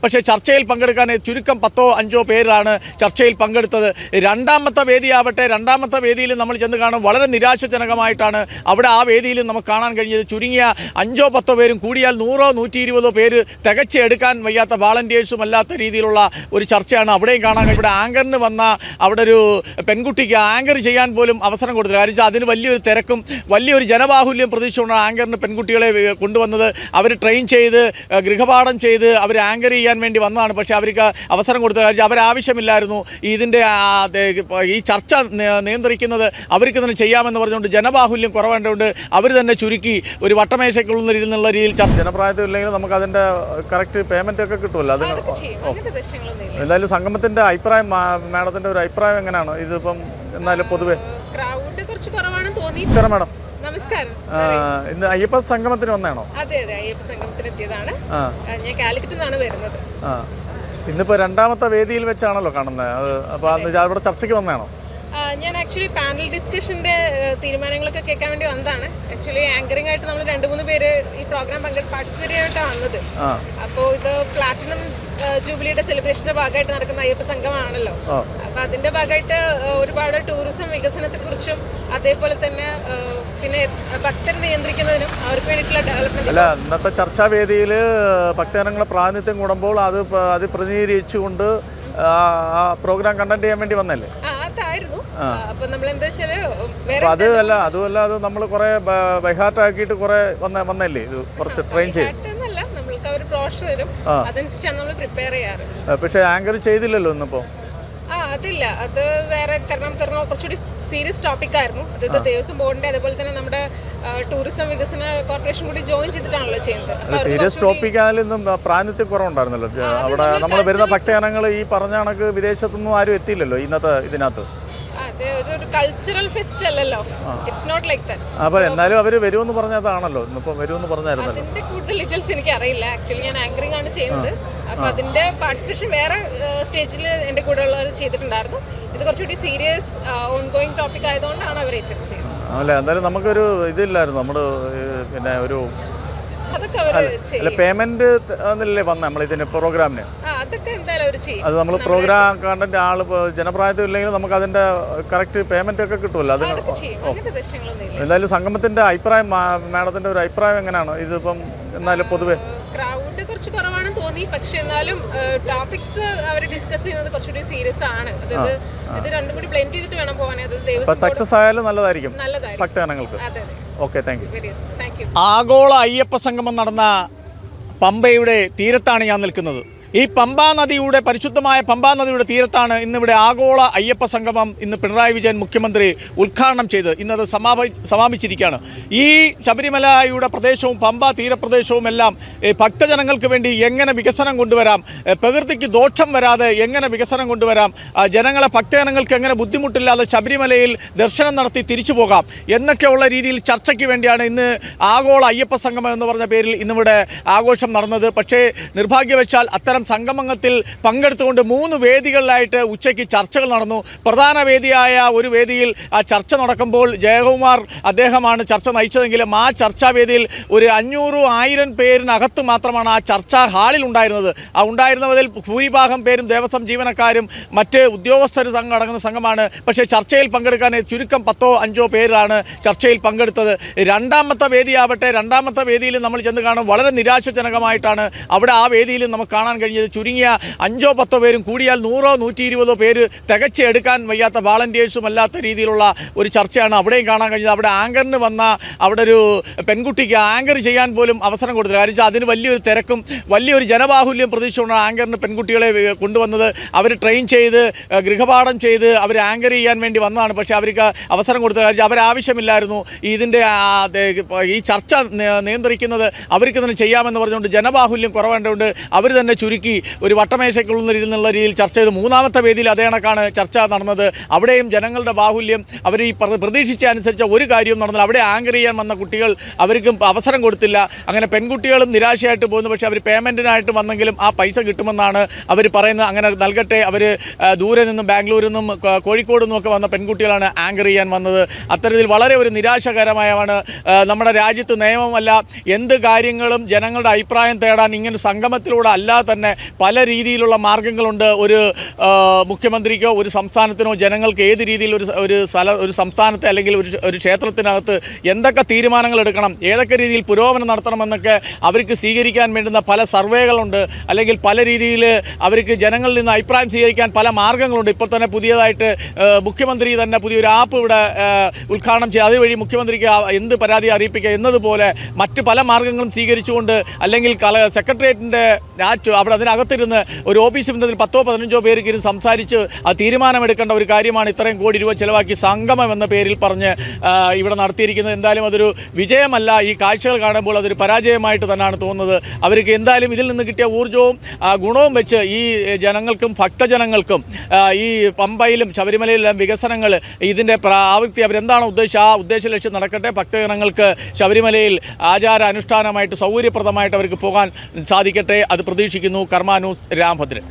പക്ഷേ ചർച്ചയിൽ പങ്കെടുക്കാൻ ചുരുക്കം 10-5 പേരാണ് ചർച്ചയിൽ പങ്കെടുത്തത്. രണ്ടാമത്തെ വേദിയിൽ നമ്മൾ ചെന്ന് കാണും വളരെ നിരാശാജനകമായിട്ടാണ് അവിടെ ആ വേദിയിൽ നമുക്ക് കാണാൻ കഴിഞ്ഞത്. ചുരുങ്ങിയ 5-10 പേരും കൂടിയാൽ 100-120 പേര് തികച്ചെടുക്കാൻ വയ്യാത്ത വാളണ്ടിയേഴ്സും അല്ലാത്ത രീതിയിലുള്ള ഒരു ചർച്ചയാണ് അവിടെയും കാണാൻ. ഇവിടെ ആങ്കറിന് വന്ന അവിടെ ഒരു പെൺകുട്ടിക്ക് ആങ്കർ ചെയ്യാൻ പോലും അവസരം കൊടുത്തില്ല. കാരണം അതിന് വലിയൊരു തിരക്കും വലിയൊരു ജനബാഹുല്യം പ്രതീക്ഷിച്ചുകൊണ്ടാണ് ആങ്കറിന് പെൺകുട്ടികളെ കൊണ്ടുവന്നത്. അവർ ട്രെയിൻ ചെയ്ത് ഗൃഹപാഠം ചെയ്ത് അവർ ആങ്കർ ചെയ്യാൻ വേണ്ടി വന്നതാണ്. പക്ഷേ അവർക്ക് അവസരം കൊടുത്തില്ല. കാരണം അവരാവശ്യമില്ലായിരുന്നു ഇതിൻ്റെ ഈ ചർച്ച നിയന്ത്രിക്കുന്നത് അവർക്ക് തന്നെ ചെയ്യാമെന്ന് പറഞ്ഞുകൊണ്ട് ജനബാഹുല്യം കുറവേണ്ടതുകൊണ്ട് അവർ തന്നെ ചുരുക്കി ഒരു വട്ടമേശയ്ക്കുള്ളിരുന്നുള്ള രീതിയിൽ ചർച്ച. ജനപ്രായത്തിൽ ഇല്ലെങ്കിൽ നമുക്ക് അതിൻ്റെ കറക്റ്റ് പേയ്മെൻ്റ് ഒക്കെ കിട്ടുമല്ലോ. അതിന് എന്തായാലും സംഗമത്തിൻ്റെ അഭിപ്രായം, മാഡത്തിൻ്റെ ഒരു അഭിപ്രായം എങ്ങനെയാണ് ഇതിപ്പം? എന്നാലും പൊതുവെ കുറച്ച് കുറവാണെന്ന് തോന്നി. മാഡം നമസ്കാരം. ഇന്ന് അയ്യപ്പ സംഗമത്തിന് വന്നാണോ? അതെ അതെ, അയ്യപ്പ സംഗമത്തിന് എത്തിയതാണ്. ഞാൻ കാലിക്കറ്റിൽ നിന്നാണ് വരുന്നത്. ഇന്നിപ്പോ രണ്ടാമത്തെ വേദിയിൽ വെച്ചാണല്ലോ കാണുന്നത്. അപ്പോൾ അവിടെ ചർച്ചയ്ക്ക് വന്നതാണോ? ഞാൻ ആക്ച്വലി പാനൽ ഡിസ്കഷൻ്റെ തീരുമാനങ്ങളൊക്കെ കേൾക്കാൻ വേണ്ടി വന്നതാണ്. ആക്ച്വലി ആങ്കറിംഗ് ആയിട്ട് നമ്മൾ 2-3 പേര് ഈ പ്രോഗ്രാം പാർട്ടിസിപ്പേറ്റ് ആയിട്ടാണ് വന്നത്. അപ്പോൾ ഇത് പ്ലാറ്റിനം ജൂബിലിയുടെ സെലിബ്രേഷന്റെ ഭാഗമായിട്ട് നടക്കുന്ന അയ്യപ്പ സംഘമാണല്ലോ. അപ്പൊ അതിന്റെ ഭാഗമായിട്ട് ഒരുപാട് ടൂറിസം വികസനത്തെക്കുറിച്ചും അതേപോലെ തന്നെ പിന്നെ ഭക്തരെ നിയന്ത്രിക്കുന്നതിനും അവർക്ക് വേണ്ടിയിട്ടുള്ള ഡെവലപ്മെന്റ്. അല്ല, ഇന്നത്തെ ചർച്ചാ വേദിയിൽ ഭക്തജനങ്ങളെ പ്രാതിനിധ്യം കൂടുമ്പോൾ അത് പ്രതിനിധീകരിച്ചുകൊണ്ട് ആ പ്രോഗ്രാം കണ്ടന്റ് ചെയ്യാൻ വേണ്ടി വന്നല്ലേ? അതായിരുന്നു. അപ്പൊ നമ്മൾ എന്താ വെച്ചാല് അതുമല്ല അത് നമ്മൾ കുറെ ബൈഹാർട്ട് ആക്കിയിട്ട് കുറെ വന്നല്ലേ? ഇത് കുറച്ച് ട്രെയിൻ ചെയ്യും. നമ്മൾക്ക് അവർ പ്രോഷ് തരും, അതനുസരിച്ചാണ് നമ്മൾ പ്രിപ്പയർ ചെയ്യാറ്. പക്ഷെ ആങ്കർ ചെയ്തില്ലല്ലോ ഇന്നിപ്പോ. അതില്ല, അത് വേറെ കാരണം കുറച്ചുകൂടി സീരിയസ് ടോപ്പിക് ആയിരുന്നു. അതായത് ദേവസ്വം ബോർഡിന്റെ അതേപോലെ തന്നെ നമ്മുടെ ടൂറിസം വികസന കോർപ്പറേഷൻ കൂടി ജോയിൻ ചെയ്തിട്ടാണല്ലോ ചെയ്യുന്നത്. സീരിയസ് ടോപ്പിക് ആയാലും പ്രാതിനിധ്യം കുറവുണ്ടായിരുന്നല്ലോ അവിടെ. നമ്മൾ വരുന്ന ഭക്തജനങ്ങൾ ഈ പറഞ്ഞ കണക്ക് വിദേശത്തൊന്നും ആരും എത്തിയില്ലല്ലോ ഇന്നത്തെ ഇതിനകത്ത്. ഒരു കൾച്ചറൽ ഫെസ്റ്റ് അല്ലല്ലോ, ഇറ്റ്സ് നോട്ട് ലൈക്ക് ദാറ്റ്. അപ്പോൾ എന്നാലും അവർ വരുമെന്ന് പറഞ്ഞതാണല്ലോ, ഇന്നിപ്പോൾ വരുമെന്ന് പറഞ്ഞായിരുന്നല്ലോ. അതിന്റെ കൂടുതൽ ഡീറ്റെയിൽസ് എനിക്ക് അറിയില്ല. ആക്ച്വലി ഞാൻ ആങ്കറിംഗ് ആണ് ചെയ്യുന്നത്. അപ്പോൾ അതിന്റെ പാർട്ടിസിപ്പേഷൻ വേറെ സ്റ്റേജിൽ എൻ്റെ കൂടെ ഉള്ളവർ ചെയ്തിട്ടുണ്ടായിരുന്നു. ഇത് കുറച്ചുകൂടി സീരിയസ് ഓൺഗോയിങ് ടോപ്പിക് ആയതുകൊണ്ടാണ് അവർ ഏറ്റെടുത്ത് ചെയ്യുന്നത്. അല്ല, എന്തായാലും നമുക്കൊരു ഇതില്ലായിരുന്നു. നമ്മൾ പിന്നെ ഒരു പേയ്മെന്റ് എന്നല്ലേ വന്ന നമ്മൾ ഇതിന് പ്രോഗ്രാമിന്? അത് നമ്മൾ പ്രോഗ്രാം കണ്ടന്റ് ആള് ജനപ്രായത്തിൽ ഇല്ലെങ്കിൽ നമുക്ക് അതിന്റെ കറക്റ്റ് പേയ്മെന്റ് ഒക്കെ കിട്ടുമല്ലോ. അതിന് എന്തായാലും സംഗമത്തിന്റെ അഭിപ്രായം, മാഡത്തിന്റെ ഒരു അഭിപ്രായം എങ്ങനെയാണ് ഇതിപ്പം? എന്നാലും പൊതുവെ ക്രൗഡ് കുറച്ച് കുറവാണെന്ന് തോന്നി. പക്ഷെ എന്നാലും ടോപ്പിക്സ് അവർ ഡിസ്കസ് ചെയ്യുന്നത് കുറച്ചുകൂടി സീരിയസ് ആണ്. അതായത് ഇത് രണ്ടും കൂടി ബ്ലെൻഡ് ചെയ്തിട്ട് വേണം പോകാൻ. അത് സക്സസ് ആയാലും നല്ലതായിരിക്കും ഭക്തജനങ്ങൾക്ക്. Okay, thank you. ആഗോള അയ്യപ്പ സംഗമം നടന്ന പമ്പയുടെ തീരത്താണ് ഞാൻ നിൽക്കുന്നത്. ഈ പരിശുദ്ധമായ പമ്പാ നദിയുടെ തീരത്താണ് ഇന്നിവിടെ ആഗോള അയ്യപ്പ സംഗമം ഇന്ന് പിണറായി വിജയൻ മുഖ്യമന്ത്രി ഉദ്ഘാടനം ചെയ്ത് ഇന്നത് സമാപിച്ചിരിക്കുകയാണ്. ഈ ശബരിമലയുടെ പ്രദേശവും പമ്പ തീരപ്രദേശവും എല്ലാം ഭക്തജനങ്ങൾക്ക് വേണ്ടി എങ്ങനെ വികസനം കൊണ്ടുവരാം, പ്രകൃതിക്ക് ദോഷം വരാതെ എങ്ങനെ വികസനം കൊണ്ടുവരാം, ഭക്തജനങ്ങൾക്ക് എങ്ങനെ ബുദ്ധിമുട്ടില്ലാതെ ശബരിമലയിൽ ദർശനം നടത്തി തിരിച്ചു പോകാം എന്നൊക്കെയുള്ള രീതിയിൽ ചർച്ചയ്ക്ക് വേണ്ടിയാണ് ഇന്ന് ആഗോള അയ്യപ്പ സംഗമം എന്ന് പറഞ്ഞ പേരിൽ ഇന്നിവിടെ ആഘോഷം നടന്നത്. പക്ഷേ നിർഭാഗ്യവശാൽ അത്തരം സംഗമത്തിൽ പങ്കെടുത്തുകൊണ്ട് 3 വേദികളിലായിട്ട് ഉച്ചയ്ക്ക് ചർച്ചകൾ നടന്നു. പ്രധാന വേദിയായ ഒരു വേദിയിൽ ആ ചർച്ച നടക്കുമ്പോൾ ജയകുമാർ അദ്ദേഹമാണ് ചർച്ച നയിച്ചതെങ്കിലും ആ ചർച്ചാവേദിയിൽ ഒരു 500-1000 പേരിനകത്ത് മാത്രമാണ് ആ ചർച്ചാ ഹാളിൽ ഉണ്ടായിരുന്നത്. ആ ഉണ്ടായിരുന്നതിൽ ഭൂരിഭാഗം പേരും ദേവസ്വം ജീവനക്കാരും മറ്റ് ഉദ്യോഗസ്ഥർ അടങ്ങുന്ന സംഘമാണ്. പക്ഷേ ചർച്ചയിൽ പങ്കെടുക്കാൻ ചുരുക്കം 10-5 പേരാണ് ചർച്ചയിൽ പങ്കെടുത്തത്. രണ്ടാമത്തെ വേദിയിൽ നമ്മൾ ചെന്ന് കാണും വളരെ നിരാശാജനകമായിട്ടാണ് അവിടെ ആ വേദിയിൽ നമുക്ക് കാണാൻ കഴിഞ്ഞത്. ചുരുങ്ങിയ 5-10 പേരും കൂടിയാൽ 100-120 പേര് തികച്ചെടുക്കാൻ വയ്യാത്ത വാളണ്ടിയേഴ്സും അല്ലാത്ത രീതിയിലുള്ള ഒരു ചർച്ചയാണ് അവിടെയും കാണാൻ കഴിഞ്ഞത്. അവിടെ ആങ്കറിന് വന്ന അവിടെ ഒരു പെൺകുട്ടിക്ക് ആങ്കർ ചെയ്യാൻ പോലും അവസരം കൊടുത്തില്ല. കാരണം അതിന് വലിയൊരു തിരക്കും വലിയൊരു ജനബാഹുല്യം പ്രതീക്ഷിച്ചുകൊണ്ടാണ് ആങ്കറിന് പെൺകുട്ടികളെ കൊണ്ടുവന്നത്. അവർ ട്രെയിൻ ചെയ്ത് ഗൃഹപാഠം ചെയ്ത് അവർ ആങ്കർ ചെയ്യാൻ വേണ്ടി വന്നതാണ്. പക്ഷേ അവർക്ക് അവസരം കൊടുത്തില്ല. കാരണം അവരാവശ്യമില്ലായിരുന്നു ഇതിൻ്റെ ഈ ചർച്ച നിയന്ത്രിക്കുന്നത് അവർക്ക് തന്നെ ചെയ്യാമെന്ന് പറഞ്ഞുകൊണ്ട് ജനബാഹുല്യം കുറവേണ്ടതുകൊണ്ട് അവർ തന്നെ ചുരുക്കി ഒരു വട്ടമേശയ്ക്കുള്ളിരുന്നുള്ള രീതിയിൽ ചർച്ച ചെയ്ത് 3ാമത്തെ വേദിയിൽ അതേ കണക്കാണ് ചർച്ച നടന്നത്. അവിടെയും ജനങ്ങളുടെ ബാഹുല്യം അവർ ഈ പ്രതീക്ഷിച്ച അനുസരിച്ച ഒരു കാര്യവും നടന്നില്ല. അവിടെ ആങ്കർ ചെയ്യാൻ വന്ന കുട്ടികൾ അവർക്കും അവസരം കൊടുത്തില്ല. അങ്ങനെ പെൺകുട്ടികളും നിരാശയായിട്ട് പോകുന്നു. പക്ഷേ അവർ പേയ്മെൻറ്റിനായിട്ട് വന്നെങ്കിലും ആ പൈസ കിട്ടുമെന്നാണ് അവർ പറയുന്നത്. അങ്ങനെ നൽകട്ടെ. അവർ ദൂരെ നിന്നും ബാംഗ്ലൂരിൽ നിന്നും കോഴിക്കോട് നിന്നുമൊക്കെ വന്ന പെൺകുട്ടികളാണ് ആങ്കർ ചെയ്യാൻ വന്നത്. അത്തരത്തിൽ വളരെ ഒരു നിരാശകരമായാണ്. നമ്മുടെ രാജ്യത്ത് നിയമമല്ല എന്ത് കാര്യങ്ങളും ജനങ്ങളുടെ അഭിപ്രായം തേടാൻ ഇങ്ങനെ സംഗമത്തിലൂടെ അല്ലാതെ തന്നെ തന്നെ പല രീതിയിലുള്ള മാർഗ്ഗങ്ങളുണ്ട്. ഒരു മുഖ്യമന്ത്രിക്കോ ഒരു സംസ്ഥാനത്തിനോ ജനങ്ങൾക്ക് ഏത് രീതിയിൽ ഒരു സംസ്ഥാനത്തെ അല്ലെങ്കിൽ ഒരു ക്ഷേത്രത്തിനകത്ത് എന്തൊക്കെ തീരുമാനങ്ങൾ എടുക്കണം, ഏതൊക്കെ രീതിയിൽ പുരോഗമനം നടത്തണമെന്നൊക്കെ അവർക്ക് സ്വീകരിക്കാൻ വേണ്ടുന്ന പല സർവേകളുണ്ട്. അല്ലെങ്കിൽ പല രീതിയിൽ അവർക്ക് ജനങ്ങളിൽ നിന്ന് അഭിപ്രായം സ്വീകരിക്കാൻ പല മാർഗ്ഗങ്ങളുണ്ട്. ഇപ്പോൾ തന്നെ പുതിയതായിട്ട് മുഖ്യമന്ത്രി തന്നെ പുതിയൊരു ആപ്പ് ഇവിടെ ഉദ്ഘാടനം ചെയ്യുക, അതുവഴി മുഖ്യമന്ത്രിക്ക് എന്ത് പരാതി അറിയിപ്പിക്കുക എന്നതുപോലെ മറ്റ് പല മാർഗ്ഗങ്ങളും സ്വീകരിച്ചുകൊണ്ട് അല്ലെങ്കിൽ സെക്രട്ടേറിയറ്റിൻ്റെ അവിടെ അതിനകത്തിരുന്ന് ഒരു ഓഫീസിൽ നിന്നതിൽ 10-15 പേർക്ക് ഇരുന്ന് സംസാരിച്ച് അത് തീരുമാനമെടുക്കേണ്ട ഒരു കാര്യമാണ് ഇത്രയും കോടി രൂപ ചിലവാക്കി സംഗമം എന്ന പേരിൽ പറഞ്ഞ് ഇവിടെ നടത്തിയിരിക്കുന്നത്. എന്തായാലും അതൊരു വിജയമല്ല. ഈ കാഴ്ചകൾ കാണുമ്പോൾ അതൊരു പരാജയമായിട്ട് തന്നെയാണ് തോന്നുന്നത്. അവർക്ക് എന്തായാലും ഇതിൽ നിന്ന് കിട്ടിയ ഊർജ്ജവും ഗുണവും വെച്ച് ഈ ജനങ്ങൾക്കും ഭക്തജനങ്ങൾക്കും ഈ പമ്പയിലും ശബരിമലയിലും വികസനങ്ങൾ ഇതിൻ്റെ പ്രാവൃത്തി അവരെന്താണോ ഉദ്ദേശിച്ചത് ആ ഉദ്ദേശ ലക്ഷ്യം നടക്കട്ടെ. ഭക്തജനങ്ങൾക്ക് ശബരിമലയിൽ ആചാര അനുഷ്ഠാനമായിട്ട് സൗകര്യപ്രദമായിട്ട് അവർക്ക് പോകാൻ സാധിക്കട്ടെ. അത് പ്രതീക്ഷിക്കുന്നു. കർമ്മ ന്യൂസ് രാമഭദ്രൻ.